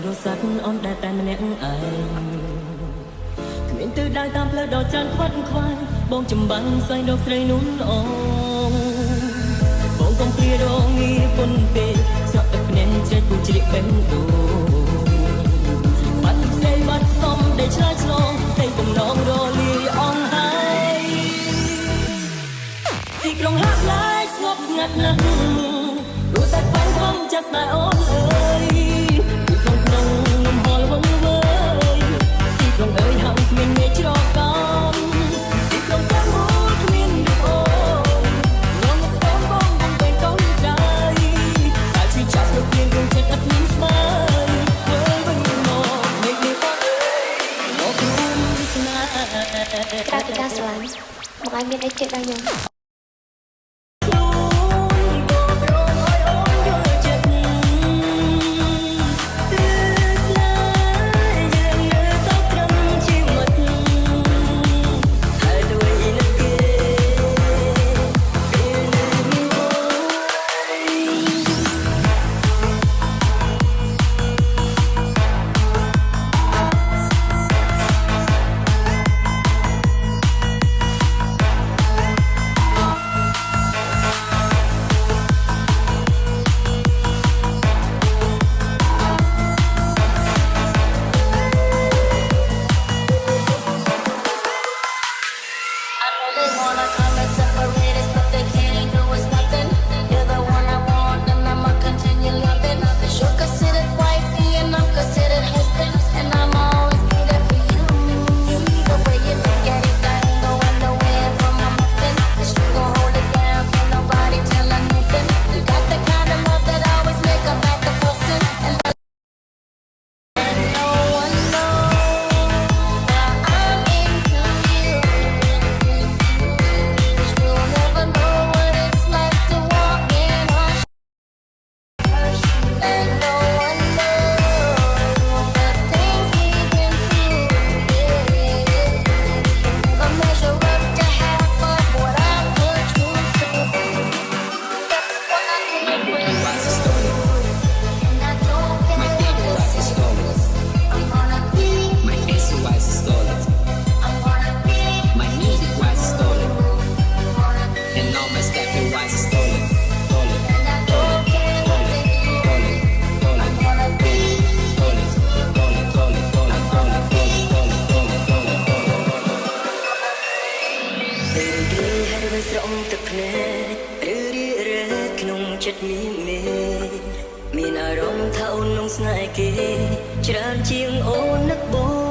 រស័ព្ទអូនដែលតែម្នាក់ឯងគ្មានទិសដៅតាមផ្លូវដ៏ចាន់ខ្វាត់ខ្វាយបងចំបាំងស្វែងរកស្រីនោះល្អបងកុំព្រារងងារពុនពេកស្រក់ទឹកភ្នែកជ្រែកពូជ្រៀកបេះដូងបាត់ផ្សេងបាត់សំដែលឆ្លើយឆ្លងតែបំណងរលាយអងហើយទីក្រុងហាក់ឡាយស្ងប់ស្ងាត់ណាស់ព្រោះតែខ្វាញ់ផងចិត្តតែអូនអើយទីក្រុងក្នុងលំហលវងវើយទីក្រុងអើយហាក់គ្មានមេច្រកកំទីក្រុងទាំងមូលគ្មានរូបអូនងងស្ទងបងបំពេញកូនใจតែជួយចាប់ទៅព្រៀងក្នុងចិត្តឥតមានស្មើធ្វើវិញមកមេឃនេះបងអើយមករួមស្នេហ៍ក្រៅពីការស្រឡាញ់មកឲ្យមានអីទៀតដល់ខ្ញុំស្រង់ទឹកភ្នែកឬរៀបរែកក្នុងចិត្តមានអារម្មណ៍ថាអូននឹងស្នេហ៍គេច្រើនជាងអូននឹកបង